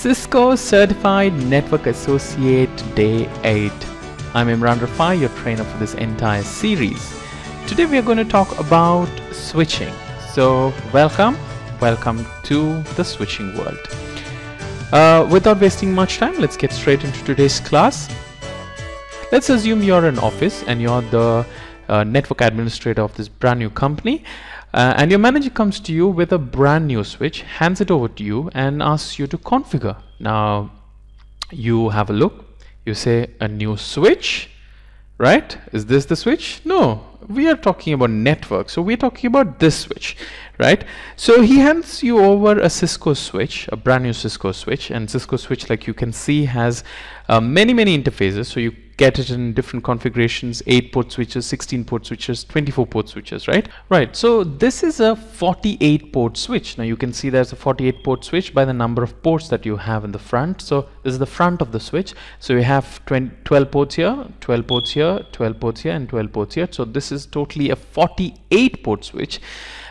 Cisco Certified Network Associate Day 8. I'm Imran Rafai, your trainer for this entire series. Today we are going to talk about switching. So welcome to the switching world. Without wasting much time, let's get straight into today's class. Let's assume you're in office and you're the network administrator of this brand new company. And your manager comes to you with a brand new switch, hands it over to you and asks you to configure. Now you have a look, you say a new switch, right? Is this the switch? No, we are talking about network, so we're talking about this switch, right? So he hands you over a Cisco switch, a brand new Cisco switch, and Cisco switch, like you can see, has many interfaces. So you get it in different configurations: 8-port switches, 16-port switches, 24-port switches, right? So this is a 48-port switch. Now you can see there's a 48-port switch by the number of ports that you have in the front. So this is the front of the switch. So we have 12 ports here, 12 ports here, 12 ports here, and 12 ports here. So this is totally a 48-port switch.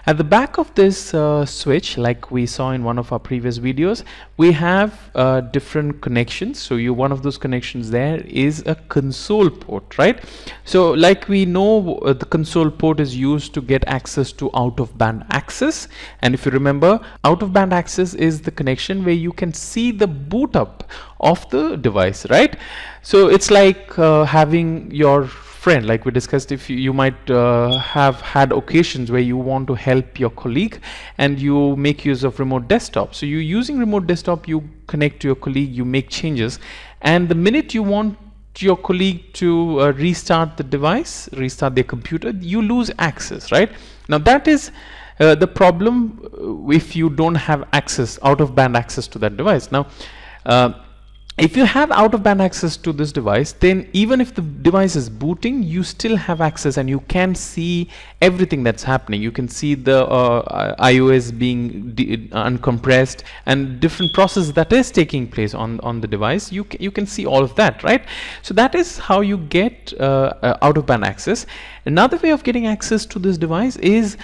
At the back of this switch, like we saw in one of our previous videos, we have different connections. So one of those connections there is a console port, right? So like we know, the console port is used to get access to out-of-band access. And if you remember, out-of-band access is the connection where you can see the boot up of the device, right? So it's like having your friend, like we discussed. If you might have had occasions where you want to help your colleague and you make use of remote desktop. So you're using remote desktop, you connect to your colleague, you make changes, and the minute you want your colleague to restart the device, restart their computer, you lose access, right? Now that is the problem if you don't have access, out-of-band access to that device. Now if you have out-of-band access to this device, then even if the device is booting, you still have access and you can see everything that's happening. You can see the iOS being uncompressed and different processes that is taking place on the device. You can see all of that, right? So that is how you get out-of-band access. Another way of getting access to this device is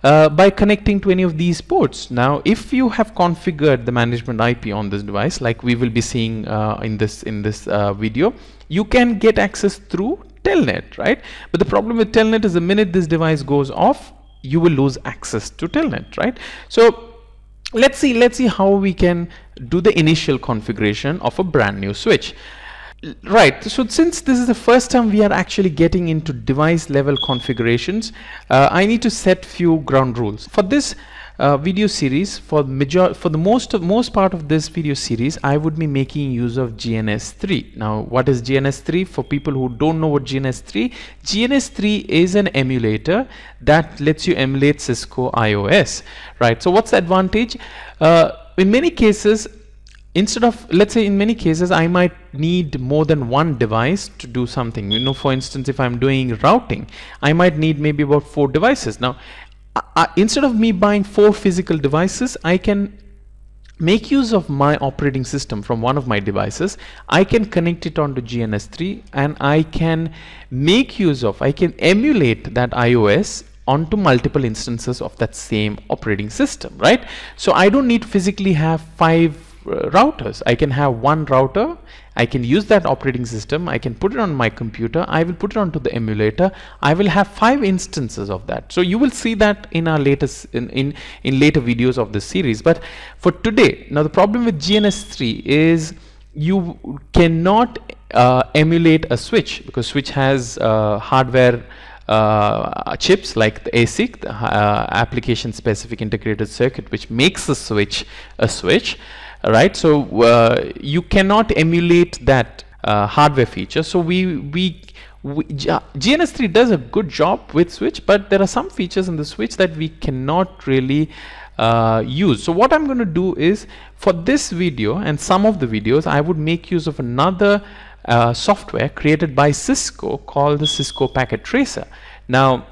by connecting to any of these ports. Now if you have configured the management IP on this device, like we will be seeing in this video, you can get access through telnet, right? But the problem with telnet is the minute this device goes off, you will lose access to telnet, right? So let's see how we can do the initial configuration of a brand new switch. Right, so since this is the first time we are actually getting into device level configurations, I need to set few ground rules. For this video series, for the most part of this video series, I would be making use of GNS3. Now what is GNS3? For people who don't know what GNS3 is an emulator that lets you emulate Cisco iOS, right? So what's the advantage? In many cases, in many cases I might need more than one device to do something. You know, for instance, if I'm doing routing, I might need maybe about 4 devices. Now instead of me buying 4 physical devices, I can make use of my operating system from one of my devices. I can connect it onto GNS3 and I can emulate that iOS onto multiple instances of that same operating system, right? So I don't need to physically have 5 routers. I can have one router, I can use that operating system, I can put it on my computer, I will put it onto the emulator, I will have 5 instances of that. So you will see that in our latest in later videos of this series. But for today, now the problem with GNS3 is you cannot emulate a switch, because switch has hardware chips like the ASIC, the application specific integrated circuit, which makes the switch a switch, right? So you cannot emulate that hardware feature. So GNS3 does a good job with switch, but there are some features in the switch that we cannot really use. So what I'm going to do is, for this video and some of the videos, I would make use of another software created by Cisco called the Cisco Packet Tracer. Now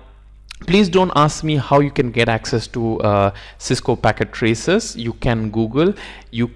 please don't ask me how you can get access to Cisco Packet Tracers. You can Google. You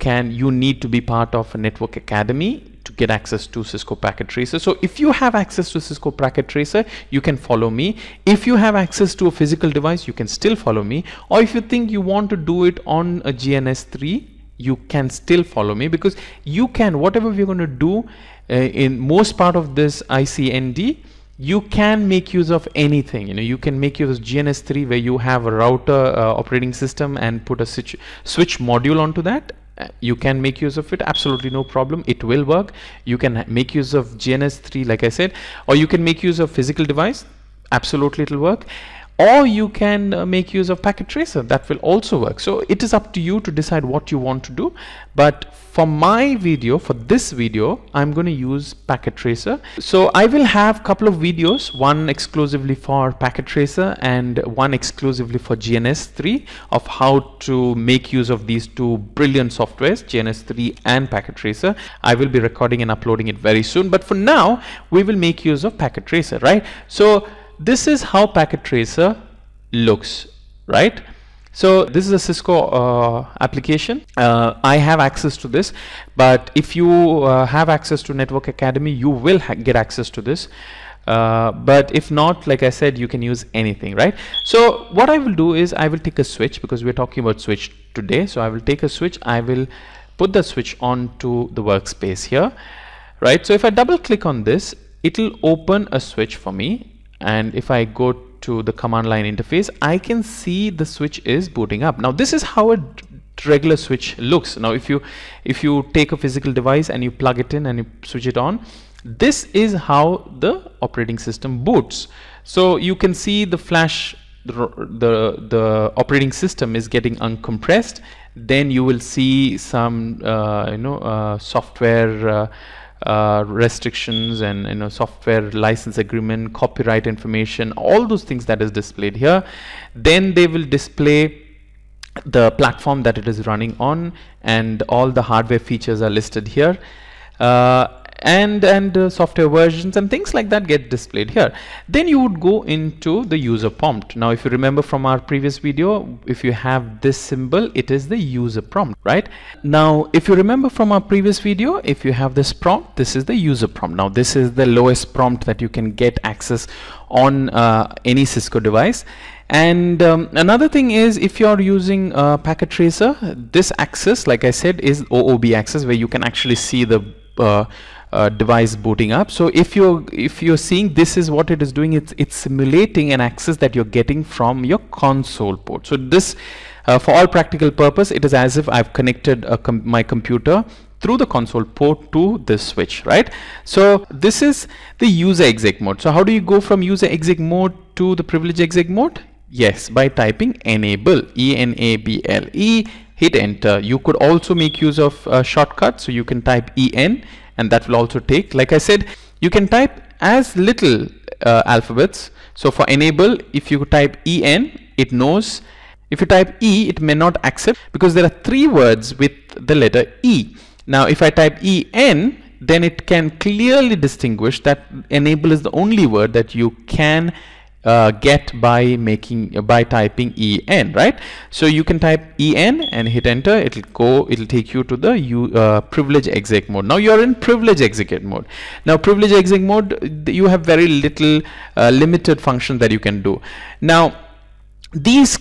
need to be part of a network academy to get access to Cisco Packet Tracer. So if you have access to Cisco Packet Tracer, you can follow me. If you have access to a physical device, you can still follow me. Or if you think you want to do it on a GNS3, you can still follow me, because you can, whatever we're going to do in most part of this ICND, you can make use of anything. You know, you can make use of GNS3 where you have a router operating system and put a switch module onto that. You can make use of it, absolutely no problem, it will work. You can make use of GNS3 like I said, or you can make use of physical device, absolutely it will work. Or you can make use of packet tracer, that will also work. So it is up to you to decide what you want to do. But for my video, for this video, I'm going to use packet tracer. So I will have a couple of videos, one exclusively for packet tracer and one exclusively for GNS3, of how to make use of these two brilliant softwares, GNS3 and packet tracer. I will be recording and uploading it very soon. But for now, we will make use of packet tracer, right? So this is how packet tracer looks, right? So this is a Cisco application. I have access to this, but if you have access to Network Academy, you will get access to this. But if not, like I said, you can use anything, right? So what I will do is I will take a switch, because we're talking about switch today. So I will take a switch, I will put the switch onto the workspace here, right? So if I double click on this, it will open a switch for me. And if I go to the command line interface, I can see the switch is booting up. Now this is how a regular switch looks. Now if you take a physical device and you plug it in and you switch it on, this is how the operating system boots. So you can see the flash, the operating system is getting uncompressed. Then you will see some software restrictions and software license agreement, copyright information, all those things that is displayed here. Then they will display the platform that it is running on, and all the hardware features are listed here, and software versions and things like that get displayed here. Then you would go into the user prompt. Now if you remember from our previous video, if you have this symbol, it is the user prompt, right? Now if you remember from our previous video, if you have this prompt, this is the user prompt. Now this is the lowest prompt that you can get access on any Cisco device. And another thing is, if you're using packet tracer, this access, like I said, is OOB access, where you can actually see the device booting up. So if you're seeing, this is what it is doing, it's simulating an access that you're getting from your console port. So this for all practical purpose, it is as if I've connected my computer through the console port to this switch, right? So this is the user exec mode. So how do you go from user exec mode to the privilege exec mode? Yes, by typing enable, E-N-A-B-L-E, hit enter. You could also make use of shortcuts, so you can type EN, and that will also take, like I said, you can type as little alphabets. So for enable, if you type EN, it knows. If you type E, it may not accept, because there are 3 words with the letter E. Now if I type EN, then it can clearly distinguish that enable is the only word that you can get by typing EN, right? So you can type EN and hit enter. It'll take you to the privilege exec mode. Now you're in privilege exec mode. Now privilege exec mode, you have very little limited functions that you can do. Now these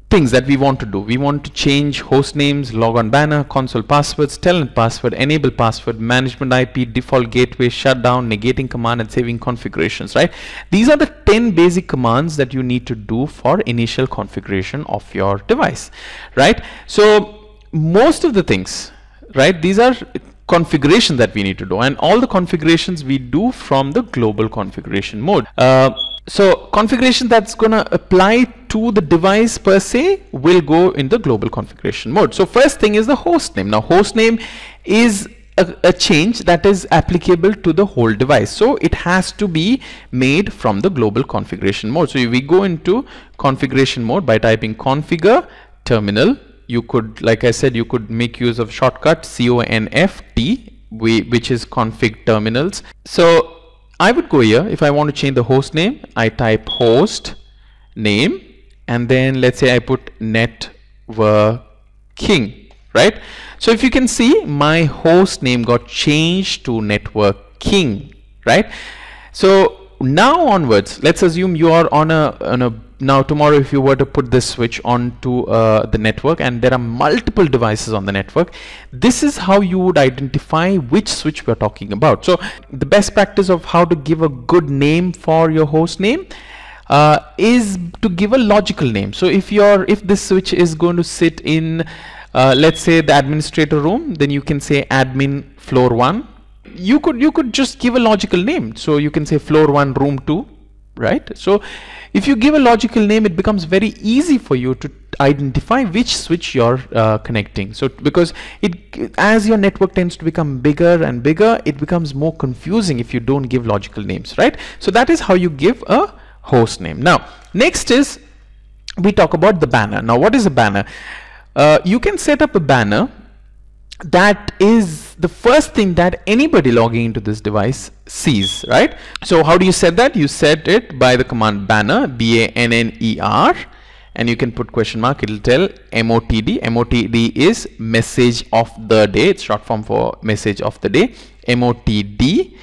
things that we want to do, we want to change host names, logon banner, console passwords, telnet password, enable password, management IP, default gateway, shutdown, negating command, and saving configurations, right? These are the 10 basic commands that you need to do for initial configuration of your device, right? So most of the things, right, these are configuration that we need to do, and all the configurations we do from the global configuration mode. So configuration that's going to apply to the device per se will go in the global configuration mode. So first thing is the host name. Now host name is a change that is applicable to the whole device, so it has to be made from the global configuration mode. So we go into configuration mode by typing configure terminal. You could, like I said, you could make use of shortcut CONFT, which is config terminals. So I would go here. If I want to change the host name, I type host name, and then let's say I put networking, right? So if you can see, my host name got changed to networking, right? So now onwards, let's assume you are on a now tomorrow if you were to put this switch onto the network and there are multiple devices on the network, this is how you would identify which switch we're talking about. So the best practice of how to give a good name for your host name is to give a logical name. So if this switch is going to sit in let's say the administrator room, then you can say admin floor 1. You could just give a logical name. So you can say floor 1 room 2, right? So if you give a logical name, it becomes very easy for you to identify which switch you're connecting. So because as your network tends to become bigger and bigger, it becomes more confusing if you don't give logical names, right? So that is how you give a host name. Now next is we talk about the banner. Now what is a banner? You can set up a banner that is the first thing that anybody logging into this device sees, right? So how do you set that? You set it by the command banner, banner, and you can put question mark. It'll tell MOTD. MOTD is message of the day. It's short form for message of the day, MOTD.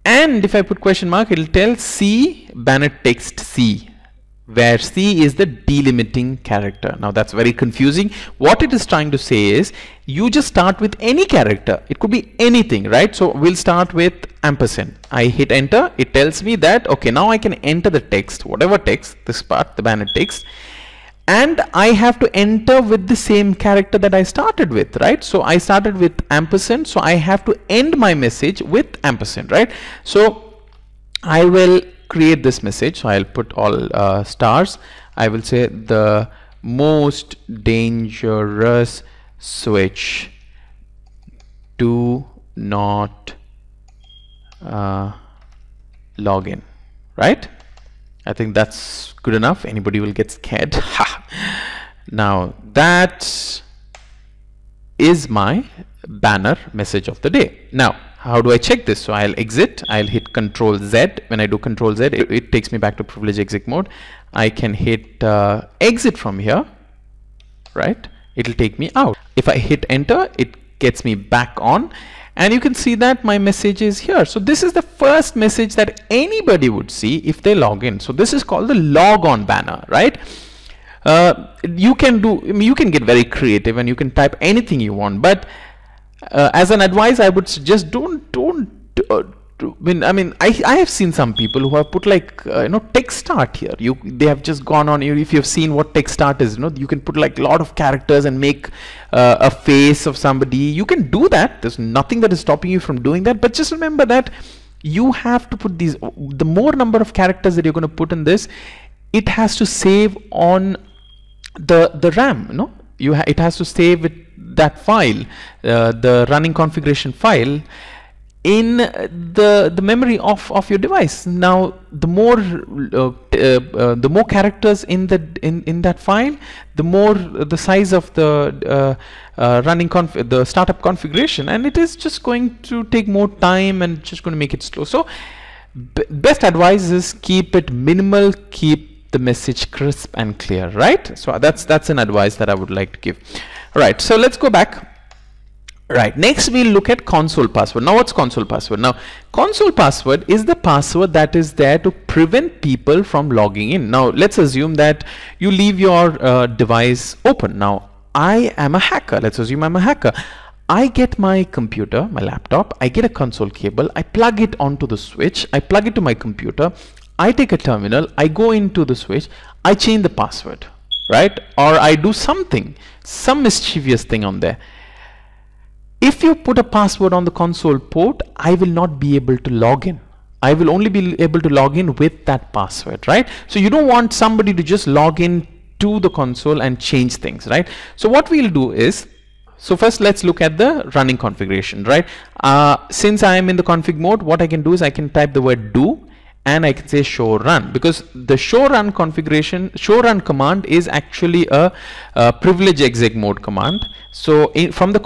And if I put question mark, it'll tell C banner text C, where C is the delimiting character. Now that's very confusing. What it is trying to say is you just start with any character. It could be anything, right? So we'll start with ampersand. I hit enter. It tells me that okay, now I can enter the text, whatever text, this part, the banner text, and I have to enter with the same character that I started with, right? So I started with ampersand, so I have to end my message with ampersand, right? So I will create this message. So I'll put all stars. I will say the most dangerous switch, do not log in, right? I think that's good enough. Anybody will get scared. Now that is my banner message of the day. Now how do I check this? So I'll exit. I'll hit Control Z. When I do Control Z, it takes me back to privilege exec mode. I can hit exit from here, right? It'll take me out. If I hit enter, it gets me back on, and you can see that my message is here. So this is the first message that anybody would see if they log in. So this is called the log on banner, right? You can get very creative and you can type anything you want, but as an advice, I would suggest I have seen some people who have put like text start here. They have just gone on. If you've seen what text start is, you can put like a lot of characters and make a face of somebody. You can do that. There's nothing that is stopping you from doing that. But just remember that you have to put these. The more number of characters that you're going to put in this, it has to save on the RAM. It has to save that file, the running configuration file, in the memory of your device. Now the more characters in that file, the more the size of the the startup configuration, and it is just going to take more time and just going to make it slow. So best advice is keep it minimal, keep the message crisp and clear, right? So that's an advice that I would like to give. All right, so let's go back. Right, next we'll look at console password. Now what's console password? Now console password is the password that is there to prevent people from logging in. Now let's assume that you leave your device open. Now I am a hacker. Let's assume I'm a hacker. I get my computer, my laptop, I get a console cable, I plug it onto the switch, I plug it to my computer, I take a terminal, I go into the switch, I change the password, right? Or I do something, some mischievous thing on there. If you put a password on the console port, I will not be able to log in. I will only be able to log in with that password, right? So you don't want somebody to just log in to the console and change things, right? So what we'll do is, so first let's look at the running configuration, right? Since I am in the config mode, what I can do is I can type the word do, and I can say show run, because the show run configuration, show run command is actually a privilege exec mode command. So from the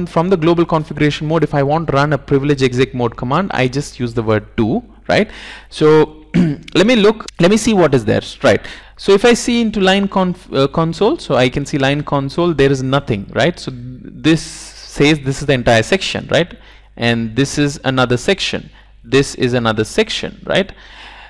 from the global configuration mode, if I want to run a privilege exec mode command, I just use the word do, right? So let me see what is there, right? So if I see into line console, so I can see line console, there is nothing, right? So this says this is the entire section, right? And this is another section. This is another section, right?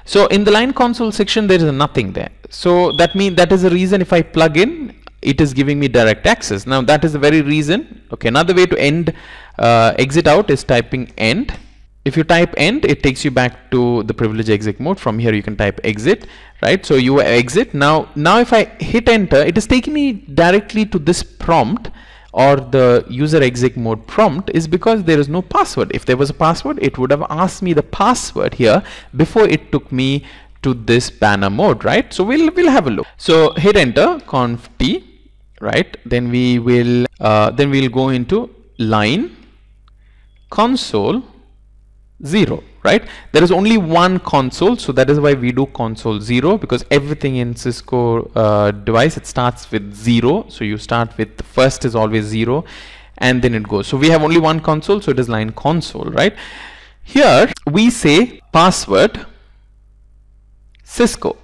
So in the line console section, there is nothing there. So that is the reason if I plug in, it is giving me direct access. Now that is the very reason. Okay, another way to end exit out is typing end. If you type end, it takes you back to the privilege exit mode. From here you can type exit, right? So you exit. Now if I hit enter, it is taking me directly to this prompt, or the user exit mode prompt, is because there is no password. If there was a password, it would have asked me the password here before it took me to this banner mode, right? So we'll have a look. So hit enter, conf t, right? Then we'll go into line console 0, right? There is only one console, so that is why we do console 0, because everything in Cisco device, it starts with 0. So you start with the first is always 0 and then it goes. So we have only one console, so it is line console, right? Here we say password Cisco,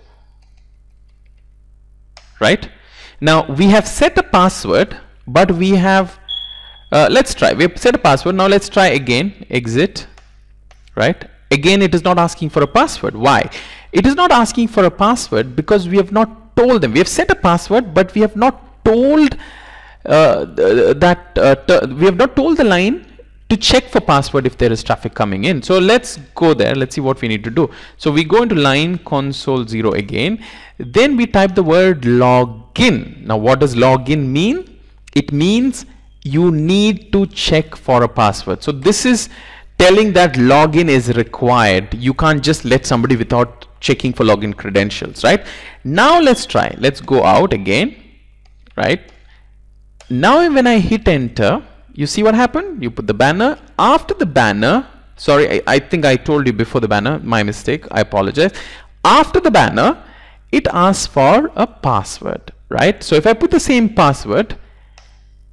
right? Now we have set a password, but we have let's try. We have set a password. Now let's try again. Exit. Right? Again, it is not asking for a password. Why? It is not asking for a password because we have not told them. We have set a password, but we have not told we have not told the line to check for password if there is traffic coming in. So let's go there. Let's see what we need to do. So we go into line console 0 again. Then we type the word login. Now what does login mean? It means you need to check for a password. So this is telling that login is required. You can't just let somebody without checking for login credentials, right? Now let's try. Let's go out again, right? Now when I hit enter, you see what happened? You put the banner. After the banner, sorry, I think I told you before the banner, my mistake, I apologize. After the banner, it asks for a password, right? So if I put the same password,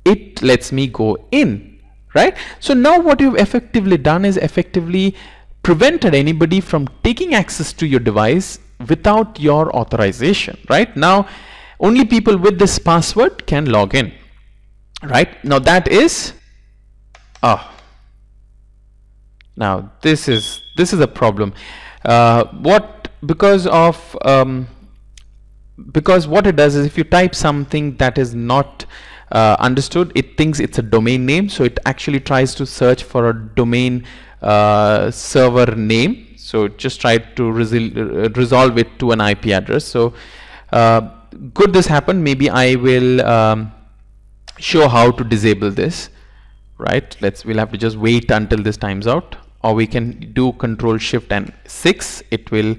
it lets me go in. Right? So now what you've effectively done is effectively prevented anybody from taking access to your device without your authorization. Right? Now only people with this password can log in. Right? Now that is now this is a problem. Because what it does is, if you type something that is not understood, it thinks it's a domain name, so it actually tries to search for a domain server name. So just try to resolve it to an IP address. So could this happen? Maybe I will show how to disable this, right? We'll have to just wait until this times out, or we can do Control Shift and 6. It will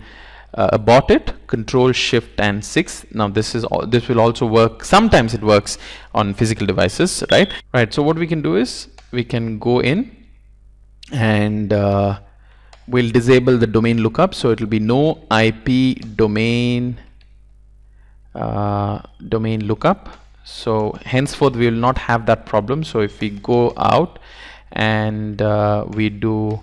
abort it. Control Shift and 6. Now this will also work. Sometimes it works on physical devices, right? Right. So what we can do is we can go in and we'll disable the domain lookup. So it will be no IP domain lookup. So henceforth we will not have that problem. So if we go out and we do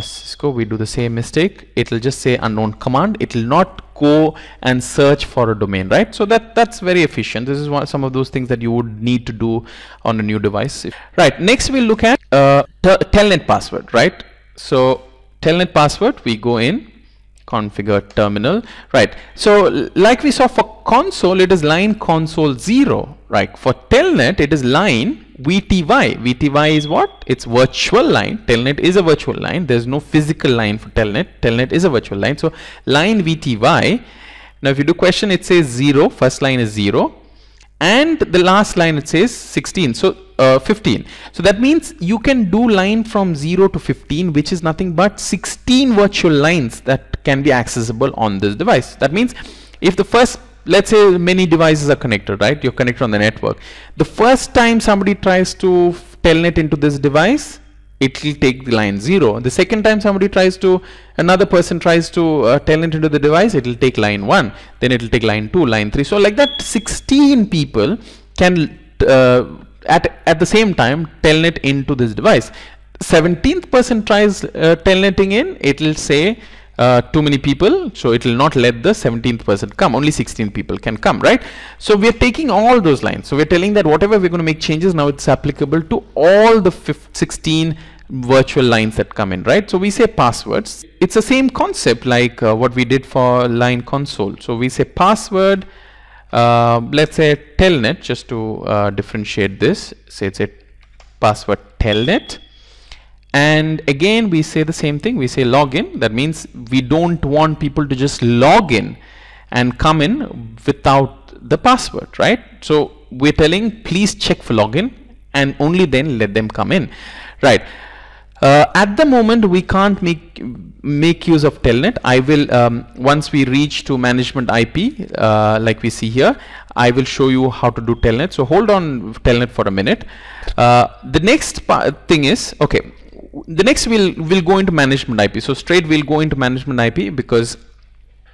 Cisco, we do the same mistake, it will just say unknown command. It will not go and search for a domain, right? So that's very efficient. This is some of those things that you would need to do on a new device, right? Next we'll look at telnet password, right? So telnet password, we go in, configure terminal, right? So like we saw for console, it is line console 0, right? For telnet, it is line VTY. VTY is what? It's virtual line. Telnet is a virtual line. There's no physical line for telnet. Telnet is a virtual line. So line VTY. Now if you do question, it says 0. First line is 0. And the last line it says 16. So 15. So that means you can do line from 0 to 15, which is nothing but 16 virtual lines that can be accessible on this device. That means if the first, let's say many devices are connected, right? You're connected on the network. The first time somebody tries to telnet into this device, it will take the line 0. The second time another person tries to telnet into the device, it will take line 1. Then it will take line 2, line 3. So like that, 16 people can at the same time telnet into this device. 17th person tries telnetting in, it will say too many people, so it will not let the 17th person come. Only 16 people can come, right? So we are taking all those lines. So we're telling that whatever we're going to make changes now, it's applicable to all the 16 virtual lines that come in, right? So we say passwords. It's the same concept like what we did for line console. So we say password, let's say telnet, just to differentiate this. Say it's a password telnet. And again we say the same thing, we say login. That means we don't want people to just log in and come in without the password, right? So we're telling please check for login and only then let them come in, right? At the moment we can't make use of telnet. I will once we reach to management IP, like we see here, I will show you how to do telnet. So hold on telnet for a minute. The next thing is, okay, the next we'll go into management IP. So straight we'll go into management IP because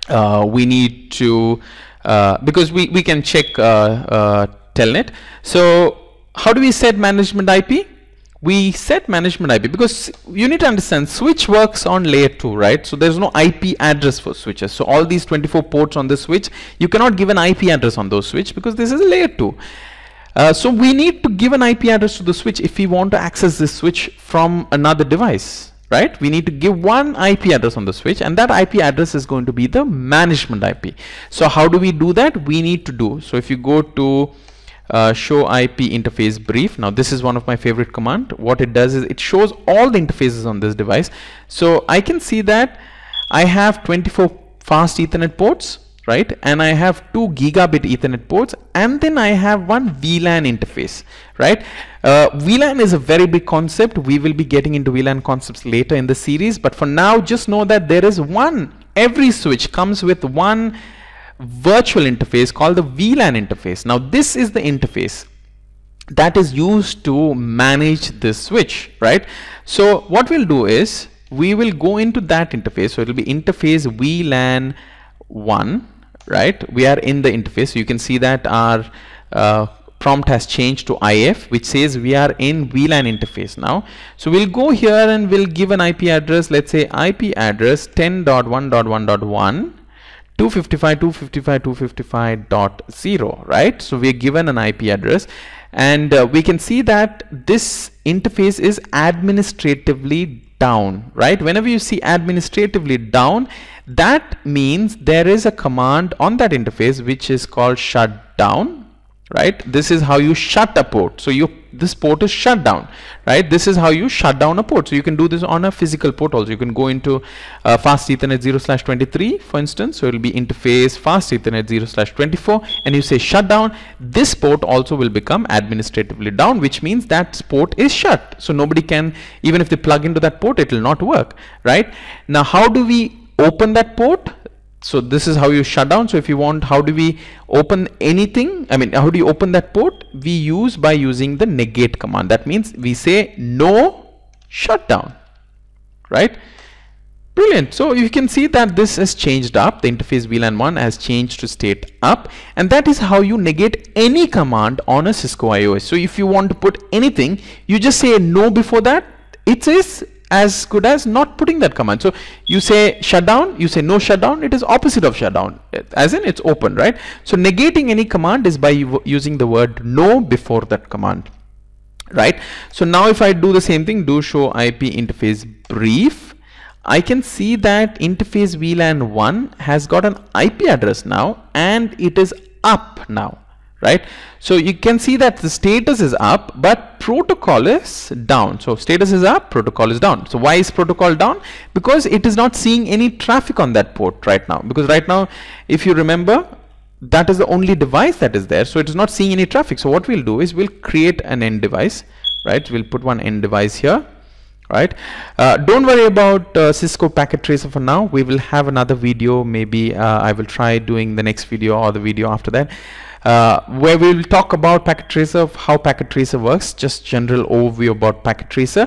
we need to because we can check telnet. So how do we set management IP? We set management IP because you need to understand switch works on layer 2, right? So there's no IP address for switches. So all these 24 ports on the switch, you cannot give an IP address on those switch because this is layer 2. So we need to give an IP address to the switch if we want to access this switch from another device, right? We need to give one IP address on the switch, and that IP address is going to be the management IP. So how do we do that? We need to do, so if you go to show IP interface brief, now this is one of my favorite command. What it does is it shows all the interfaces on this device. So I can see that I have 24 fast Ethernet ports, right? And I have 2 gigabit Ethernet ports, and then I have one VLAN interface, right? VLAN is a very big concept. We will be getting into VLAN concepts later in the series, but for now just know that there is every switch comes with one virtual interface called the VLAN interface. Now this is the interface that is used to manage this switch, right? So what we'll do is we will go into that interface. So it will be interface VLAN 1, right? We are in the interface. So you can see that our prompt has changed to IF, which says we are in VLAN interface now. So we'll go here and we'll give an IP address. Let's say IP address 10.1.1.1 255.255.255.0, right? So we're given an IP address, and we can see that this interface is administratively down, right? Whenever you see administratively down, that means there is a command on that interface which is called shutdown, right? This is how you shut a port. So this port is shut down, right? This is how you shut down a port. So you can do this on a physical port also. You can go into fast Ethernet 0/23, for instance. So it will be interface fast Ethernet 0/24, and you say shutdown. This port also will become administratively down, which means that port is shut. So nobody can, even if they plug into that port, it will not work, right? Now how do we open that port? So this is how you shut down. So if you want, how do we open anything? I mean, how do you open that port? We use by using the negate command. That means we say no shutdown, right? Brilliant. So you can see that this has changed up. The interface VLAN 1 has changed to state up, and that is how you negate any command on a Cisco iOS. So if you want to put anything, you just say no before that. It is as good as not putting that command. So you say shutdown, you say no shutdown, it is opposite of shutdown, as in it's open, right? So negating any command is by using the word no before that command, right? So now if I do the same thing, do show IP interface brief, I can see that interface VLAN 1 has got an IP address now, and it is up now, right? So you can see that the status is up, but protocol is down. So status is up, protocol is down. So why is protocol down? Because it is not seeing any traffic on that port right now. Because right now, if you remember, that is the only device that is there. So it is not seeing any traffic. So what we'll do is we'll create an end device, right? We'll put one end device here, right? Don't worry about Cisco packet tracer for now. We will have another video. Maybe I will try doing the next video or the video after that, where we will talk about packet tracer, how packet tracer works, just general overview about packet tracer.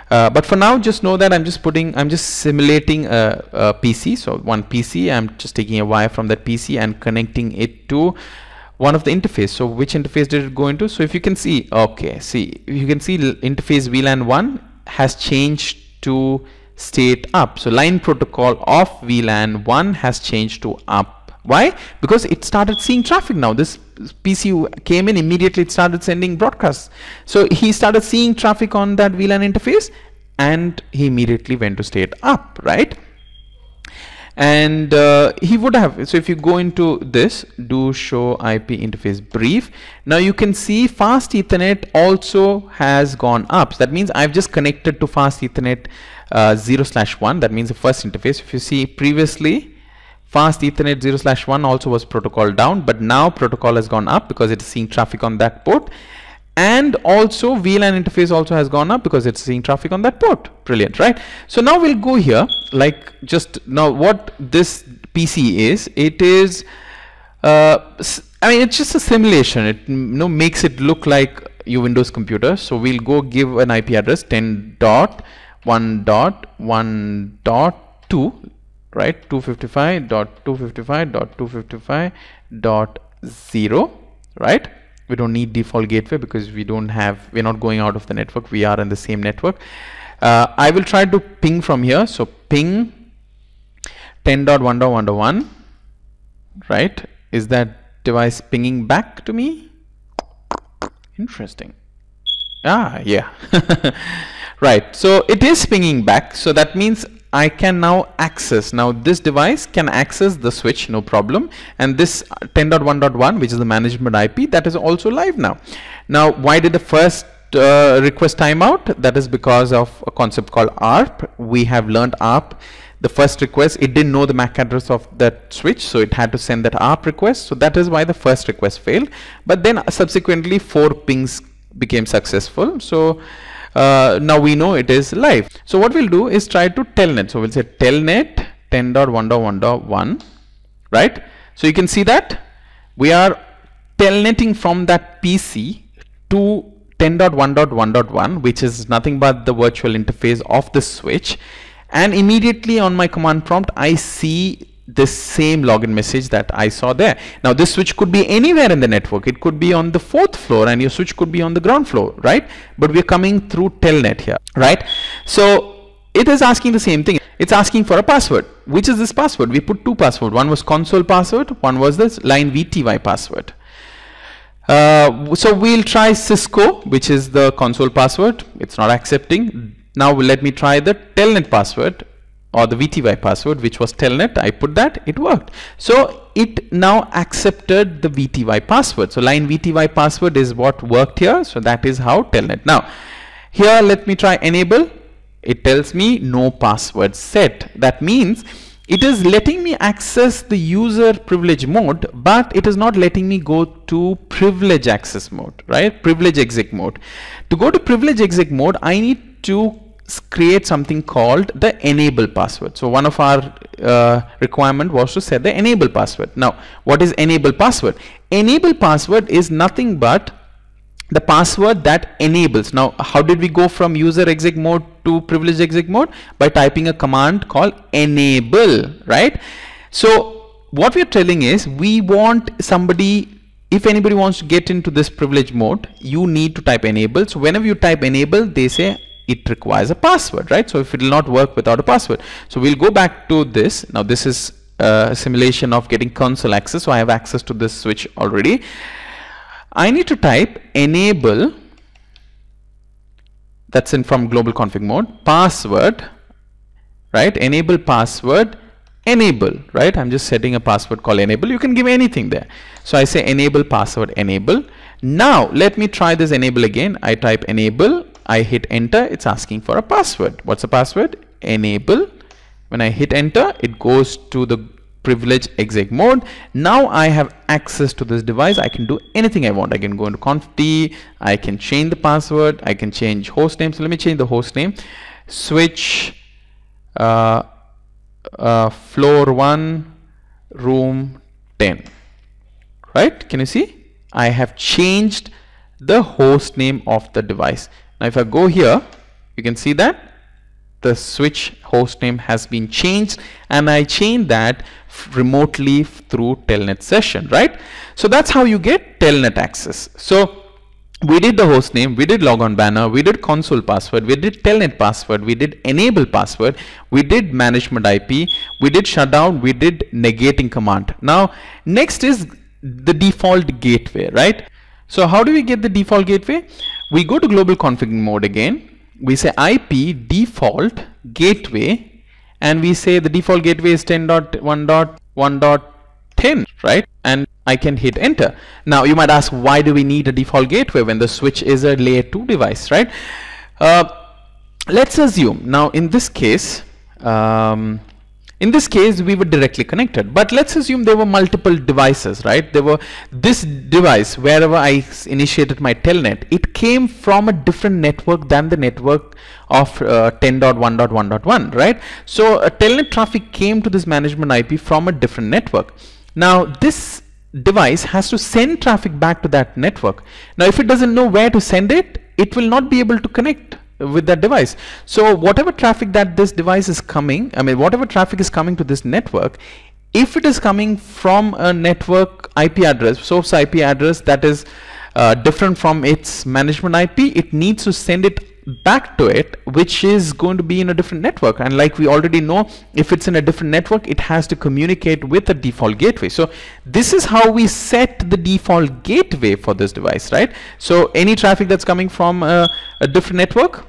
But for now, just know that I'm just simulating a PC. So one PC, I'm just taking a wire from that PC and connecting it to one of the interface. So which interface did it go into? So if you can see, okay, see, you can see interface VLAN 1 has changed to state up. So line protocol of VLAN 1 has changed to up. Why? Because it started seeing traffic now. This PC came in, immediately it started sending broadcasts. So he started seeing traffic on that VLAN interface, and he immediately went to state up, right? And he would have, so if you go into this, do show IP interface brief, now you can see fast Ethernet also has gone up. So that means I've just connected to fast Ethernet 0/1, that means the first interface. If you see previously, fast Ethernet 0/1 also was protocol down, but now protocol has gone up because it's seeing traffic on that port. And also VLAN interface also has gone up because it's seeing traffic on that port. Brilliant, right? So now we'll go here, like just now what this PC is, it is, I mean, it's just a simulation. It makes it look like your Windows computer. So we'll go give an IP address 10.1.1.2, right? 255.255.255.0, right? We don't need default gateway because we're not going out of the network. We are in the same network. I will try to ping from here. So ping 10.1.1.1, right? Is that device pinging back to me? Interesting. Ah, yeah. Right. So it is pinging back. So that means I can now access, now this device can access the switch, no problem. And this 10.1.1, which is the management IP, that is also live now. Now, why did the first request timeout? That is because of a concept called ARP. We have learned ARP. The first request, it didn't know the MAC address of that switch, so it had to send that ARP request. So that is why the first request failed. But then subsequently 4 pings became successful. So now we know it is live. So what we'll do is try to telnet. So we'll say telnet 10.1.1.1, right? So you can see that we are telnetting from that PC to 10.1.1.1, which is nothing but the virtual interface of the switch. And immediately on my command prompt, I see this same login message that I saw there. Now this switch could be anywhere in the network. It could be on the 4th floor and your switch could be on the ground floor, right? But we're coming through telnet here, right? So it is asking the same thing. It's asking for a password. Which is this password? We put 2 passwords. One was console password, one was this line VTY password. So we'll try Cisco, which is the console password. It's not accepting. Now let me try the telnet password, or the VTY password, which was telnet. I put that, it worked. So it now accepted the VTY password. So line VTY password is what worked here. So that is how telnet. Now here let me try enable. It tells me no password set. That means it is letting me access the user privilege mode, but it is not letting me go to privilege access mode, right? Privilege exec mode. To go to privilege exec mode, I need to create something called the enable password. So one of our requirement was to set the enable password. Now what is enable password? Enable password is nothing but the password that enables. Now how did we go from user exec mode to privilege exec mode? By typing a command called enable, right? So what we are telling is we want somebody, if anybody wants to get into this privilege mode, you need to type enable. So whenever you type enable, they say it requires a password, right? So if it will not work without a password. So we'll go back to this. Now this is a simulation of getting console access. So I have access to this switch already. I need to type enable, that's in from global config mode, password, right? Enable password, enable, right? I'm just setting a password called enable. You can give anything there. So I say enable password enable. Now let me try this enable again. I type enable, I hit enter, it's asking for a password. What's the password? Enable. When I hit enter, it goes to the privilege exec mode. Now I have access to this device. I can do anything I want. I can go into conft, I can change the password, I can change host name. So let me change the host name. Switch floor 1 room 10, right? Can you see? I have changed the host name of the device. Now if I go here, you can see that the switch host name has been changed, and I changed that remotely through telnet session, right? So that's how you get telnet access. So we did the host name, we did logon banner, we did console password, we did telnet password, we did enable password, we did management IP, we did shutdown, we did negating command. Now next is the default gateway, right? So how do we get the default gateway? We go to global config mode again. we say IP default gateway, and we say the default gateway is 10.1.1.10, right? And I can hit enter. Now you might ask, why do we need a default gateway when the switch is a layer 2 device, right? Let's assume now in this case we were directly connected, but let's assume there were multiple devices, right? There were this device, wherever I initiated my telnet, it came from a different network than the network of 10.1.1.1, right? So telnet traffic came to this management IP from a different network. Now this device has to send traffic back to that network. Now if it doesn't know where to send it, it will not be able to connect with that device. So whatever traffic that this device is coming, whatever traffic is coming to this network, if it is coming from a network IP address, source IP address that is different from its management IP, it needs to send it back to it, which is going to be in a different network. And like we already know, if it's in a different network, it has to communicate with a default gateway. So this is how we set the default gateway for this device, right? So any traffic that's coming from a different network,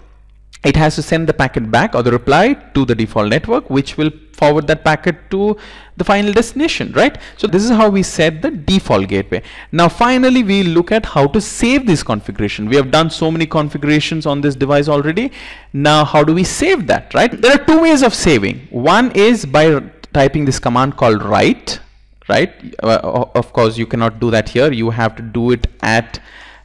it has to send the packet back or the reply to the default network, which will forward that packet to the final destination, right? So this is how we set the default gateway. Now finally we look at how to save this configuration. We have done so many configurations on this device already. Now how do we save that, right? There are two ways of saving. One is by typing this command called write, right? Of course you cannot do that here. You have to do it at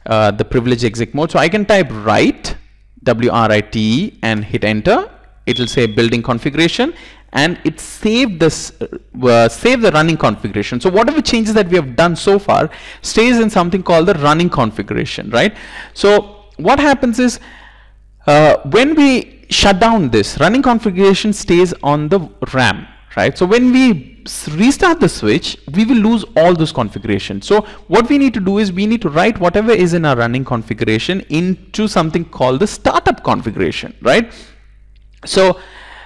the privilege exec mode. So I can type write, WRITE, and hit enter. It will say building configuration, and it saved this save the running configuration. So whatever changes that we have done so far stays in something called the running configuration, right? So what happens is when we shut down this, running configuration stays on the RAM, right? So when we restart the switch, we will lose all those configurations. So what we need to do is we need to write whatever is in our running configuration into something called the startup configuration, right? So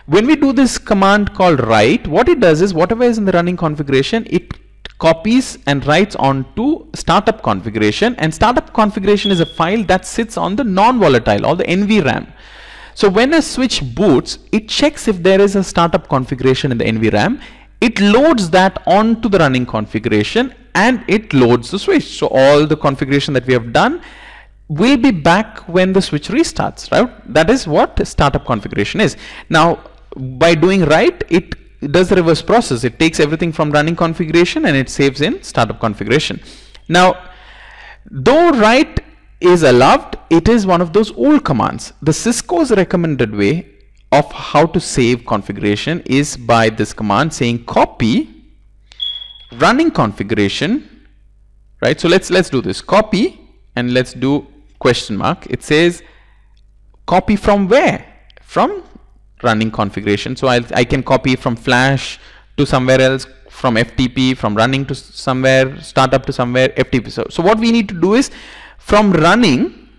when we do this command called write, what it does is whatever is in the running configuration, it copies and writes onto startup configuration, and startup configuration is a file that sits on the non-volatile or the NVRAM. So when a switch boots, it checks if there is a startup configuration in the NVRAM. It loads that onto the running configuration and it loads the switch. So all the configuration that we have done will be back when the switch restarts, right? That is what startup configuration is. Now by doing write, it does the reverse process. It takes everything from running configuration and it saves in startup configuration. Now though write is allowed, it is one of those old commands. The Cisco's recommended way of how to save configuration is by this command saying copy running configuration, right? So let's do this, copy, and let's do question mark. It says copy from where? From running configuration. So I can copy from flash to somewhere else, from FTP, from running to somewhere, startup to somewhere, FTP. So what we need to do is from running,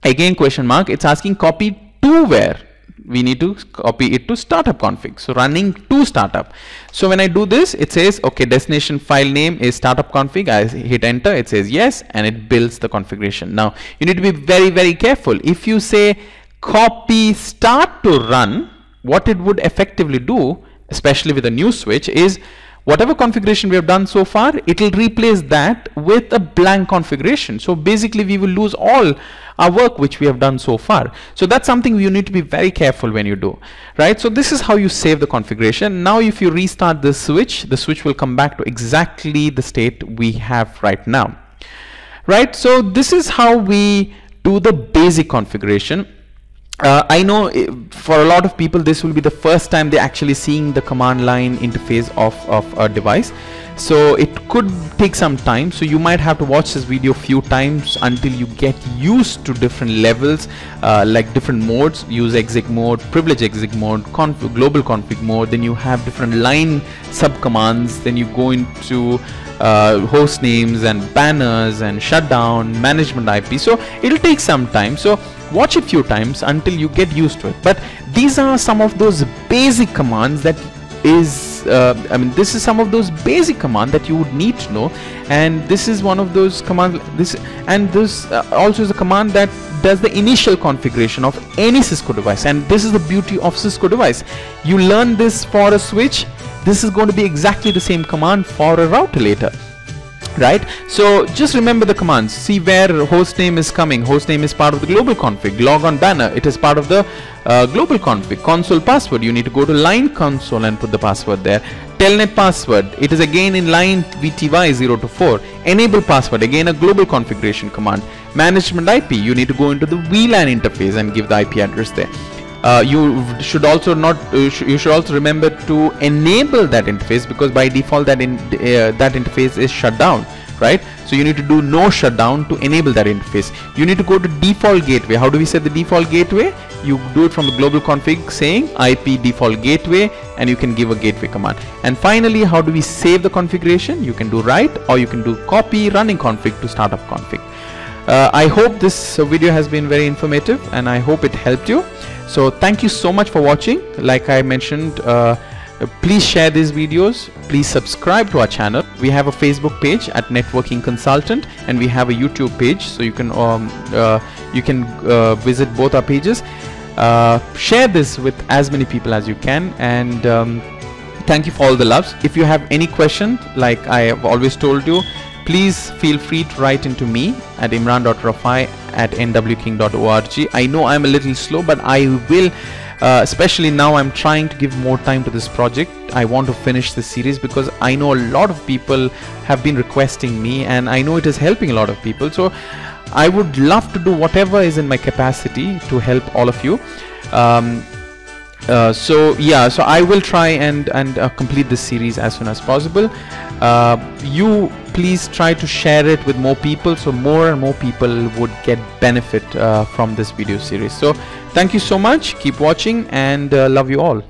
again question mark, it's asking copy to where? We need to copy it to startup config. So running to startup. So when I do this, it says, okay, destination file name is startup config. I hit enter, it says yes, and it builds the configuration. Now you need to be very, very careful. If you say copy start to run, what it would effectively do, especially with a new switch, is whatever configuration we have done so far, it will replace that with a blank configuration. So basically we will lose all our work which we have done so far. So that's something you need to be very careful when you do, right? So this is how you save the configuration. Now if you restart the switch will come back to exactly the state we have right now, right? So this is how we do the basic configuration. I know for a lot of people this will be the first time they're actually seeing the command line interface of a device, so it could take some time. So you might have to watch this video a few times until you get used to different levels, like different modes, use exec mode, privilege exec mode, global config mode, then you have different line subcommands, then you go into host names and banners and shutdown, management IP. So it'll take some time. So watch it few times until you get used to it. But these are some of those basic commands that is this is some of those basic commands that you would need to know, and this is one of those commands. This also is a command that does the initial configuration of any Cisco device. And this is the beauty of Cisco device. You learn this for a switch, this is going to be exactly the same command for a router later, right? So just remember the commands. See where hostname is coming. Hostname is part of the global config. Log on banner, it is part of the global config. Console password, you need to go to line console and put the password there. Telnet password, it is again in line VTY 0 to 4. Enable password, again a global configuration command. Management IP, you need to go into the VLAN interface and give the IP address there. You should also remember to enable that interface, because by default that interface is shut down, right? So you need to do no shutdown to enable that interface. You need to go to default gateway. How do we set the default gateway? You do it from the global config saying IP default gateway, and you can give a gateway command. And finally, how do we save the configuration? You can do write, or you can do copy running config to startup config. I hope this video has been very informative, and I hope it helped you. So thank you so much for watching. Like I mentioned, please share these videos. Please subscribe to our channel. We have a Facebook page at Networking Consultant, and we have a YouTube page, so you can visit both our pages. Share this with as many people as you can, and thank you for all the loves. If you have any question, like I have always told you, please feel free to write into me at imran.rafai@nwking.org. I know I'm a little slow, but I will, especially now I'm trying to give more time to this project. I want to finish this series because I know a lot of people have been requesting me, and I know it is helping a lot of people. So I would love to do whatever is in my capacity to help all of you. So I will try and complete this series as soon as possible. You please try to share it with more people, so more and more people would get benefit from this video series. So thank you so much, keep watching, and love you all.